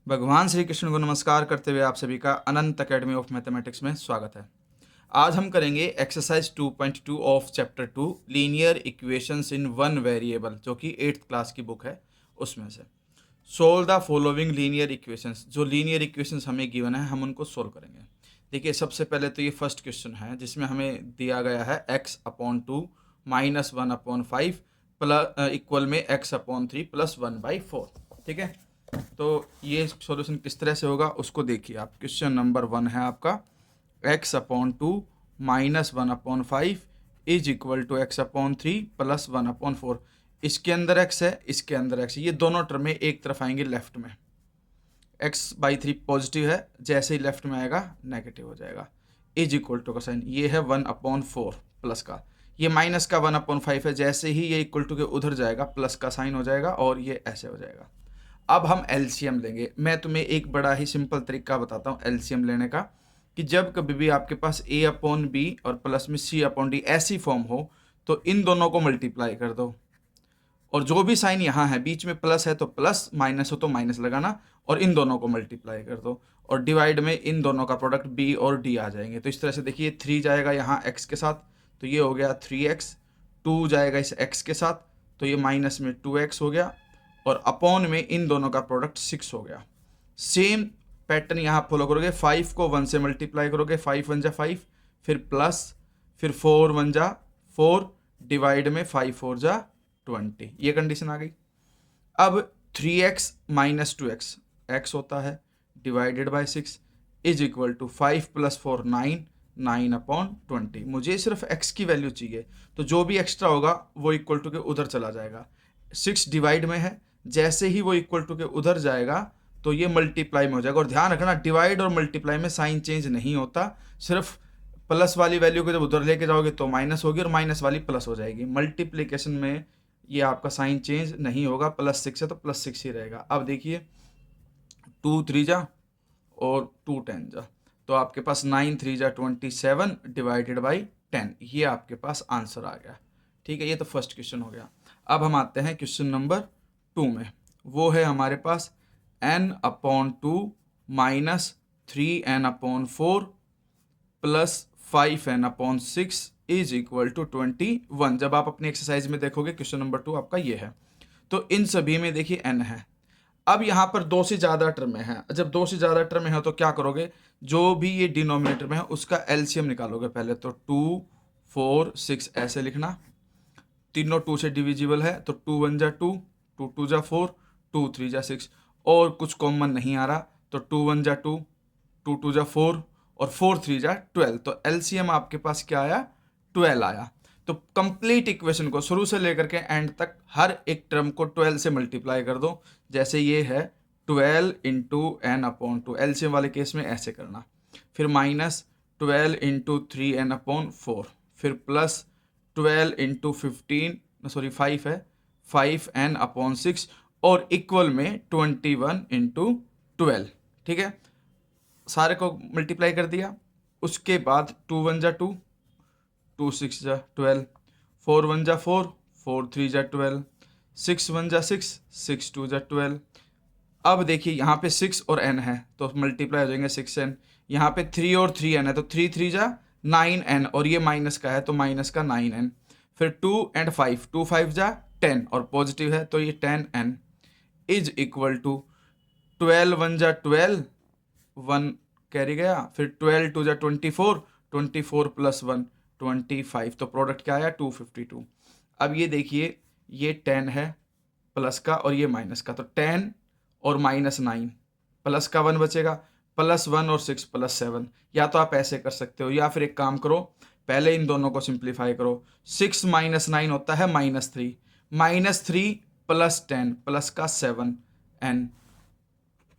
भगवान श्री कृष्ण को नमस्कार करते हुए आप सभी का अनंत अकेडमी ऑफ मैथमेटिक्स में स्वागत है। आज हम करेंगे exercise 2.2 of chapter 2 linear equations in one variable, जो कि 8th क्लास की बुक है उसमें से। Solve the following linear equations. जो लीनियर इक्वेशंस हमें गिवन है हम उनको सोल्व करेंगे। देखिए, सबसे पहले तो ये फर्स्ट क्वेश्चन है जिसमें हमें दिया गया है x/2 -1/5 प्लस इक्वल में x/3 + 1/4। ठीक है, तो ये सॉल्यूशन किस तरह से होगा उसको देखिए आप। क्वेश्चन नंबर 1 है आपका x/2 -1/5 is equal to x/3 + 1/4। इसके अंदर x है, इसके अंदर x है, ये दोनों टर्में एक तरफ आएंगे लेफ्ट में। x/3 पॉजिटिव है, जैसे ही लेफ्ट में आएगा नेगेटिव हो जाएगा। इज इक्वल टू का साइन ये है 1/4 प्लस का, ये माइनस का 1/5 है, जैसे ही ये इक्वल टू के उधर जाएगा प्लस का साइन हो जाएगा और ये ऐसे हो जाएगा। अब हम एलसीएम लेंगे। मैं तुम्हें एक बड़ा ही सिंपल तरीका बताता हूँ एलसीएम लेने का, कि जब कभी भी आपके पास a/b और प्लस में c/d ऐसी फॉर्म हो तो इन दोनों को मल्टीप्लाई कर दो, और जो भी साइन यहाँ है बीच में प्लस है तो प्लस, माइनस हो तो माइनस लगाना, और इन दोनों को मल्टीप्लाई कर दो, और डिवाइड में इन दोनों का प्रोडक्ट b और d आ जाएंगे। तो इस तरह से देखिए 3 जाएगा यहाँ x के साथ तो ये हो गया 3x, 2 जाएगा इस x के साथ तो ये माइनस में 2x हो गया, और अपॉन में इन दोनों का प्रोडक्ट 6 हो गया। सेम पैटर्न यहाँ फॉलो करोगे, 5 को 1 से मल्टीप्लाई करोगे, 5 × 5, फिर प्लस, फिर 4 × 4, डिवाइड में 5 × 4 = 20। ये कंडीशन आ गई। अब 3x - 2x, x होता है divided by 6 is equal to 5 + 4 9, 9/20। मुझे सिर्फ x की वैल्यू चाहिए, तो जो भी एक्स्ट्रा होगा वो इक्वल टू के उधर चला जाएगा। 6 डिवाइड में है, जैसे ही वो इक्वल टू के उधर जाएगा तो ये मल्टीप्लाई में हो जाएगा। और ध्यान रखना, डिवाइड और मल्टीप्लाई में साइन चेंज नहीं होता, सिर्फ प्लस वाली वैल्यू को जब उधर लेके जाओगे तो माइनस होगी और माइनस वाली प्लस हो जाएगी। मल्टीप्लिकेशन में ये आपका साइन चेंज नहीं होगा, +6 है तो +6 ही रहेगा। अब देखिए 2 3 जा और 2 10 जा, तो आपके पास 9 3 जा 27 डिवाइडेड बाई 10, ये आपके पास आंसर आ गया। ठीक है, ये तो फर्स्ट क्वेश्चन हो गया। अब हम आते हैं क्वेश्चन नंबर 2 में। वो है हमारे पास n/2 -3n/4 + 5n/6 is equal to 21। जब आप अपनी एक्सरसाइज में देखोगे क्वेश्चन नंबर 2 आपका ये है, तो इन सभी में देखिए n है। अब यहाँ पर 2 से ज़्यादा टर्म है, जब 2 से ज़्यादा टर्म है तो क्या करोगे, जो भी ये डिनोमिनेटर में है उसका एलसीएम निकालोगे। पहले तो 2 4 6 ऐसे लिखना, तीनों 2 से डिविजिबल है तो 2 1 जा 2, 2 2 जा 4, 2 3 जा 6, और कुछ कॉमन नहीं आ रहा तो 2 1 जा 2, 2 2 जा 4 और 4 3 जा 12। तो एलसीएम आपके पास क्या आया, 12 आया। तो कंप्लीट इक्वेशन को शुरू से लेकर के एंड तक हर एक टर्म को 12 से मल्टीप्लाई कर दो। जैसे ये है 12 × n/2, एलसीएम वाले केस में ऐसे करना, फिर -12 × 3n/4, फिर प्लस 12 × 15 सॉरी 5 है 5n/6, और इक्वल में 21 × 12। ठीक है, सारे को मल्टीप्लाई कर दिया। उसके बाद 2 1 जा 2, 2 6 जा 12, 4 1 जा 4, 4 3 जा 12, 6 1 जा 6, 6 2 जा 12। अब देखिए यहाँ पे 6 और n है तो मल्टीप्लाई हो जाएंगे 6n। यहाँ पे 3 और 3n है तो 3 3 जा 9n, और ये माइनस का है तो माइनस का 9n। फिर 2 और 5, 2 5 जा 10 और पॉजिटिव है तो ये 10n इज इक्वल टू 12 1 जा 12, 1 कैरी गया, फिर 12 2 जा 24, 24 + 1 25, तो प्रोडक्ट क्या आया 252। अब ये देखिए ये 10 है प्लस का और ये माइनस का, तो 10 और -9, प्लस का 1 बचेगा, +1 और 6 + 7। या तो आप ऐसे कर सकते हो या फिर एक काम करो, पहले इन दोनों को सिंप्लीफाई करो। 6 - 9 होता है -3, -3 + 10 प्लस का 7n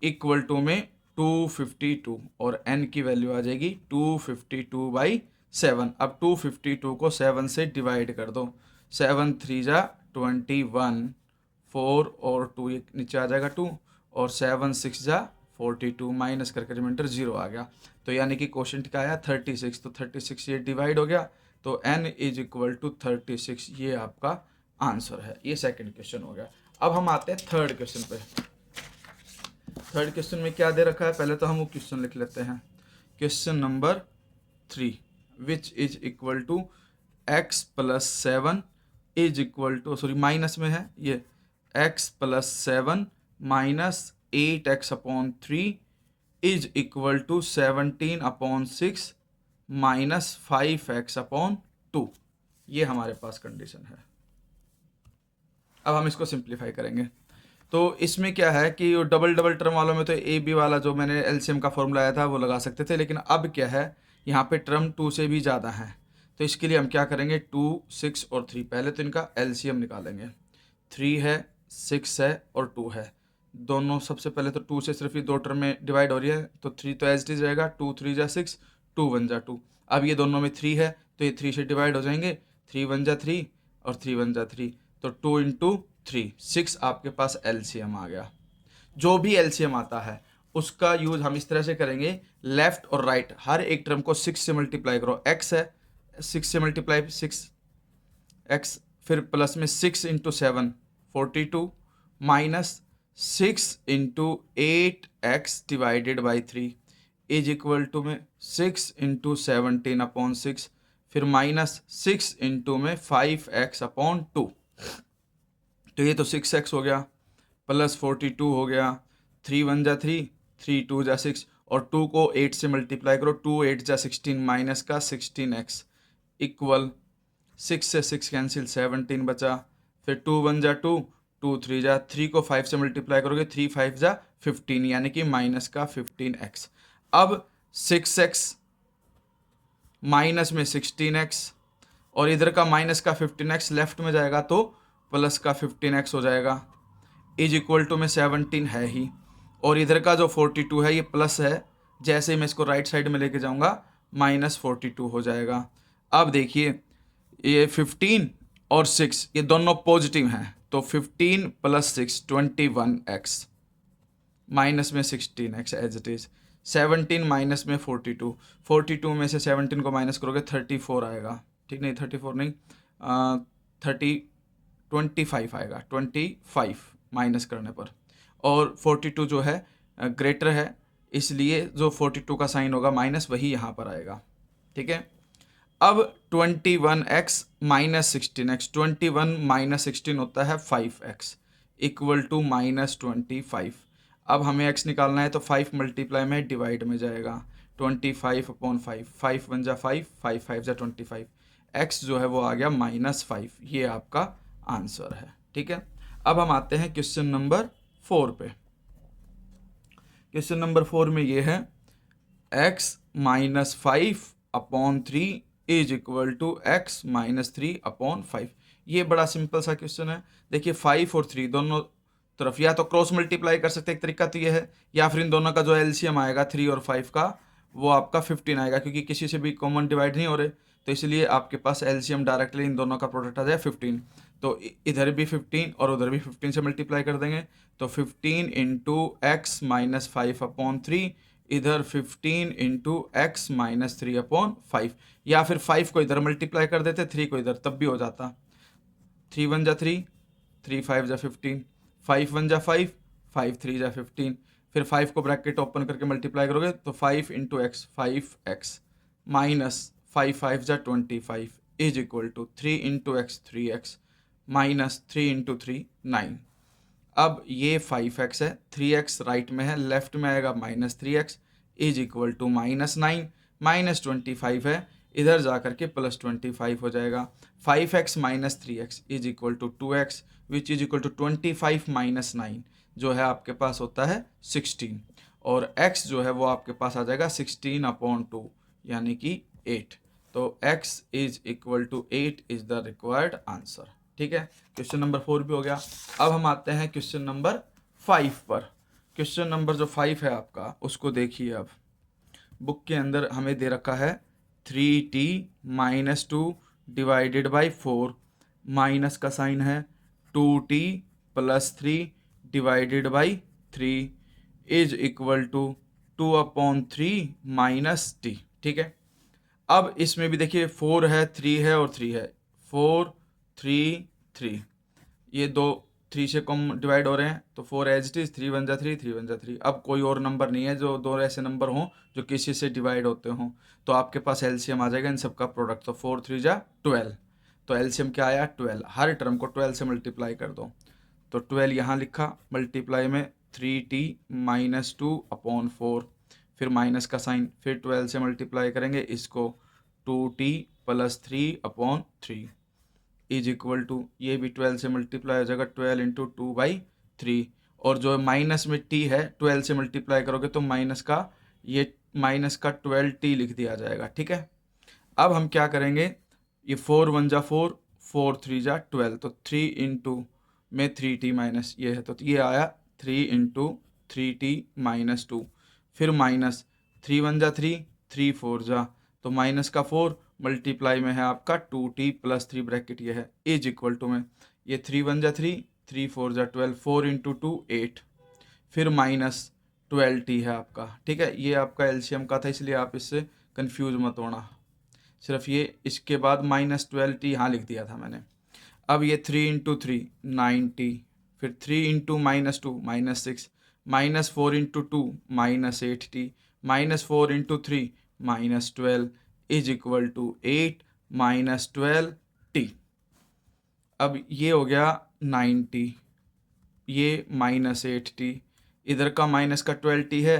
इक्वल टू में 252, और n की वैल्यू आ जाएगी 252/7। अब 252 को 7 से डिवाइड कर दो, 7 3 जा 21, 4 और 2 ये नीचे आ जाएगा 2, और 7 6 जा 42, माइनस करके रिमाइंडर 0 आ गया। तो यानी कि क्वोशंट क्या आया 36, तो 36 ये डिवाइड हो गया, तो n इज इक्वल टू 36, ये आपका आंसर है। ये सेकंड क्वेश्चन हो गया। अब हम आते हैं थर्ड क्वेश्चन पे। थर्ड क्वेश्चन में क्या दे रखा है, पहले तो हम वो क्वेश्चन लिख लेते हैं। Question number 3, which is equal to x plus 7 is equal to, sorry minus में है ये, x plus 7 minus 8x upon 3 is equal to 17 upon 6 minus 5x upon 2। ये हमारे पास कंडीशन है। अब हम इसको सिंप्लीफाई करेंगे। तो इसमें क्या है कि डबल डबल टर्म वालों में तो ए बी वाला जो मैंने एलसीएम का फॉर्मूला आया था वो लगा सकते थे, लेकिन अब क्या है, यहाँ पे टर्म 2 से भी ज़्यादा है, तो इसके लिए हम क्या करेंगे, 2, 6 और 3, पहले तो इनका एलसीएम निकालेंगे। 3 है, 6 है और 2 है, दोनों सबसे पहले तो 2 से सिर्फ ये दो टर्म में डिवाइड हो रही है, तो 3 तो एज इट इज रहेगा, 2 3 जा 6, 2 1 जा 2। अब ये दोनों में 3 है तो ये 3 से डिवाइड हो जाएंगे, 3 1 जा 3 और 3 1 जा 3, तो 2 इंटू 3, 6 आपके पास एलसीएम आ गया। जो भी एलसीएम आता है उसका यूज हम इस तरह से करेंगे, लेफ्ट और राइट हर एक टर्म को 6 से मल्टीप्लाई करो। एक्स है, 6 से मल्टीप्लाई 6 एक्स, फिर प्लस में 6 into 7 42 minus 6 into 8x divided by 3 is equal to में 6 इंटू 17 अपॉन 6, फिर माइनस 6 इंटू में 5x अपॉन 2। तो ये तो 6x हो गया, प्लस 42 हो गया, 3 1 जा 3, 3 2 जा 6 और 2 को 8 से मल्टीप्लाई करो, 2 8 जा 16 माइनस का 16x इक्वल 6 से 6 कैंसिल, 17 बचा, फिर 2 1 जा 2, 2 3 जा 3 को 5 से मल्टीप्लाई करोगे, 3 5 जा 15 यानी कि माइनस का 15x। अब 6x माइनस में 16x और इधर का माइनस का 15x लेफ्ट में जाएगा तो प्लस का 15x हो जाएगा, इज इक्वल टू में 17 है ही, और इधर का जो 42 है ये प्लस है, जैसे ही मैं इसको राइट साइड में लेके जाऊंगा माइनस 42 हो जाएगा। अब देखिए ये 15 और 6 ये दोनों पॉजिटिव हैं, तो 15 प्लस 6 21x माइनस में 16x as it is, 17 minus में 42, 42 में से 17 को माइनस करोगे 34 आएगा, ठीक नहीं 34 नहीं 25 आएगा, 25 माइनस करने पर, और 42 जो है ग्रेटर है, इसलिए जो 42 का साइन होगा माइनस वही यहाँ पर आएगा, ठीक है। अब 21x माइनस 16x, 21 माइनस 16 होता है 5x इक्वल टू माइनस 25। अब हमें x निकालना है तो 5 मल्टीप्लाई में डिवाइड में जाएगा, 25 अपॉन 5, 5 1 जा 5, 5 5 जा 25, x जो है वो आ गया -5। ये आपका आंसर है, ठीक है। अब हम आते हैं क्वेश्चन नंबर 4 पे। क्वेश्चन नंबर 4 में ये है x minus 5 upon 3 is equal to x minus 3 upon 5। ये बड़ा सिंपल सा क्वेश्चन है। देखिए 5 और 3 दोनों तरफ या तो क्रॉस मल्टीप्लाई कर सकते हैं, एक तरीका तो ये है, या फिर इन दोनों का जो एलसीएम आएगा 3 और 5 का वो आपका 15 आएगा, क्योंकि किसी से भी कॉमन डिवाइड नहीं हो रहे, तो इसलिए आपके पास एलसीएम डायरेक्टली इन दोनों का प्रोडक्ट आ जाए 15। तो इधर भी 15 और उधर भी 15 से मल्टीप्लाई कर देंगे, तो 15 इंटू एक्स माइनस 5 अपॉन 3, इधर 15 इंटू एक्स माइनस 3 अपॉन 5, या फिर 5 को इधर मल्टीप्लाई कर देते 3 को इधर, तब भी हो जाता। 3 1 जा 3, 3 5 जा 15, 5 1 जा 5, 5 3 जा 15, फिर 5 को ब्रैकेट ओपन करके मल्टीप्लाई करोगे तो 5 इंटू एक्स 5x माइनस 5 5 जा 25 is equal to 3 into x 3x minus 3 into 3 9। अब ये 5x है, 3x राइट में है, लेफ्ट में आएगा -3x इज इक्वल टू -9, -25 है, इधर जा करके +25 हो जाएगा। 5x minus 3x is equal to 2x which is equal to 25 minus 9 जो है आपके पास होता है 16, और x जो है वो आपके पास आ जाएगा 16 अपॉन 2 यानी कि 8। तो x is equal to 8 is the required answer, ठीक है। क्वेश्चन नंबर 4 भी हो गया। अब हम आते हैं क्वेश्चन नंबर 5 पर। क्वेश्चन नंबर जो 5 है आपका उसको देखिए। अब बुक के अंदर हमें दे रखा है 3t minus 2 divided by 4, minus का साइन है 2t plus 3 divided by 3 is equal to 2 upon 3 minus t, ठीक है। अब इसमें भी देखिए 4 है, 3 है और 3 है, 4 3 3, ये दो 3 से कम डिवाइड हो रहे हैं तो 4 एज इट इज, 3 1 जा 3, 3 1 जा 3। अब कोई और नंबर नहीं है जो दो ऐसे नंबर हों जो किसी से डिवाइड होते हों, तो आपके पास एलसीएम आ जाएगा इन सबका प्रोडक्ट। तो 4 3 जा 12, तो एलसीएम क्या आया 12। हर टर्म को 12 से मल्टीप्लाई कर दो, तो 12 यहाँ लिखा, मल्टीप्लाई में 3t माइनस 2 अपॉन 4, फिर माइनस का साइन, फिर 12 से मल्टीप्लाई करेंगे इसको, 2t plus 3 upon 3 is equal to, ये भी 12 से मल्टीप्लाई हो जाएगा, 12 इंटू 2/3। और जो माइनस में t है 12 से मल्टीप्लाई करोगे तो माइनस का, ये माइनस का 12t लिख दिया जाएगा। ठीक है, अब हम क्या करेंगे, ये 4 1 जा 4, 4 3 जा 12, तो 3 इंटू में 3t माइनस ये है, तो ये आया 3 इंटू 3t माइनस 2, फिर माइनस 3 1 जा 3, 3 4 जा, तो माइनस का 4 मल्टीप्लाई में है आपका 2t प्लस 3 ब्रैकेट ये है, इज इक्वल टू में ये 3 1 जा 3, 3 4 जा 12, 4 इंटू 2 8, फिर माइनस 12t है आपका। ठीक है, ये आपका एलसीएम का था, इसलिए आप इससे कंफ्यूज मत होना, सिर्फ ये इसके बाद माइनस 12t यहाँ लिख दिया था मैंने। अब ये 3 इंटू 3 9t, फिर 3 into minus 2 minus 6, minus 4 into 2 minus 8t, minus 4 into 3 minus 12 is equal to 8 minus 12t। अब ये हो गया 9t, ये माइनस 8t, इधर का माइनस का 12t है,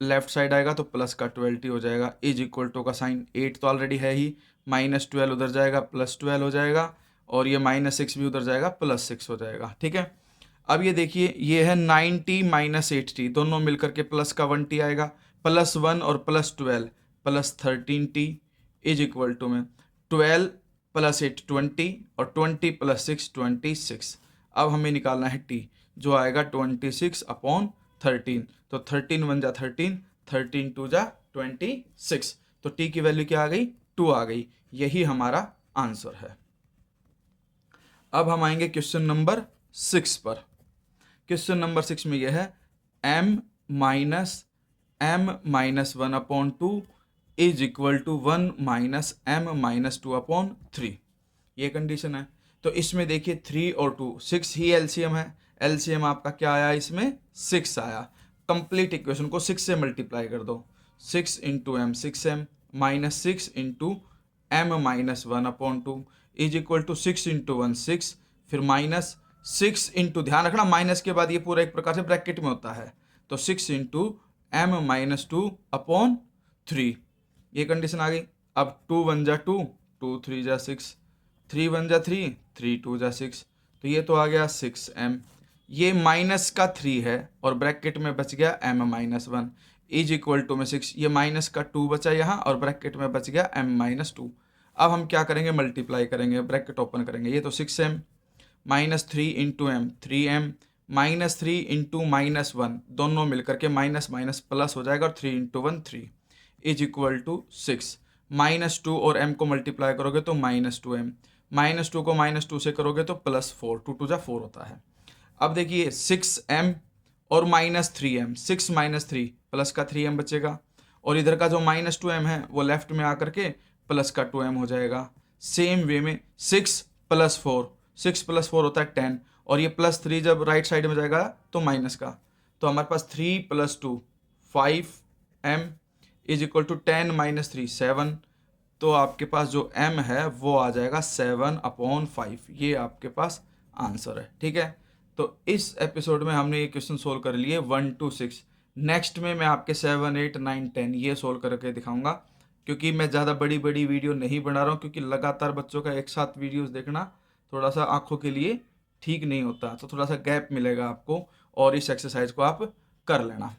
लेफ्ट साइड आएगा तो प्लस का 12t हो जाएगा, इज इक्वल टू का साइन, 8 तो ऑलरेडी है ही, माइनस 12 उधर जाएगा प्लस 12 हो जाएगा, और ये माइनस 6 भी उधर जाएगा प्लस 6 हो जाएगा। ठीक है, अब ये देखिए ये है 9t माइनस 8t, दोनों मिलकर के प्लस का 1t आएगा, प्लस 1 और plus 12 plus 13t is equal to में 12 प्लस 8 20 और 20 प्लस 6 26। अब हमें निकालना है t, जो आएगा 26 अपॉन 13, तो 13 1 जा 13, 13 2 जा 26, तो t की वैल्यू क्या आ गई 2 आ गई, यही हमारा आंसर है। अब हम आएंगे क्वेश्चन नंबर 6 पर। क्वेश्चन नंबर 6 में यह है m minus 1 upon 2 is equal to 1 minus m minus 2 upon 3, ये कंडीशन है। तो इसमें देखिए 3 और 2 6 ही एलसीएम है, एलसीएम आपका क्या आया इसमें 6 आया। कंप्लीट इक्वेशन को 6 से मल्टीप्लाई कर दो, 6 into m 6m minus 6 into m minus 1 upon 2 is equal to 6 into 1 6, फिर माइनस 6 इंटू, ध्यान रखना माइनस के बाद ये पूरा एक प्रकार से ब्रैकेट में होता है, तो 6 इंटू m माइनस 2 अपॉन 3, ये कंडीशन आ गई। अब 2 1 जा 2, 2 3 जा 6, 3 1 जा 3, 3 2 जा 6, तो ये तो आ गया 6m, ये माइनस का 3 है और ब्रैकेट में बच गया m minus 1 is equal to में 6, ये माइनस का 2 बचा यहाँ और ब्रैकेट में बच गया m माइनस 2। अब हम क्या करेंगे, मल्टीप्लाई करेंगे, ब्रैकेट ओपन करेंगे, ये तो 6m minus 3 into m 3m minus 3 into minus 1, दोनों मिलकर के माइनस माइनस प्लस हो जाएगा और 3 इंटू 1 3 इज इक्वल टू 6, माइनस 2 और m को मल्टीप्लाई करोगे तो माइनस 2m, माइनस 2 को माइनस 2 से करोगे तो प्लस 4, 2 2 जा 4 होता है। अब देखिए 6m और माइनस 3m, 6 माइनस 3 प्लस का 3m बचेगा, और इधर का जो माइनस 2m है वो लेफ्ट में आकर के प्लस का 2m हो जाएगा। सेम वे में 6 प्लस 4, 6 प्लस 4 होता है 10, और ये प्लस 3 जब राइट साइड में जाएगा तो माइनस का, तो हमारे पास 3 plus 2 5m is equal to 10 minus 3 7, तो आपके पास जो m है वो आ जाएगा 7 अपॉन 5, ये आपके पास आंसर है। ठीक है, तो इस एपिसोड में हमने ये क्वेश्चन सोल्व कर लिए 1 to 6। नेक्स्ट में मैं आपके 7 8 9 10 ये सोल्व करके दिखाऊंगा, क्योंकि मैं ज़्यादा बड़ी बड़ी वीडियो नहीं बना रहा हूँ, क्योंकि लगातार बच्चों का एक साथ वीडियोस देखना थोड़ा सा आंखों के लिए ठीक नहीं होता, तो थोड़ा सा गैप मिलेगा आपको और इस एक्सरसाइज को आप कर लेना।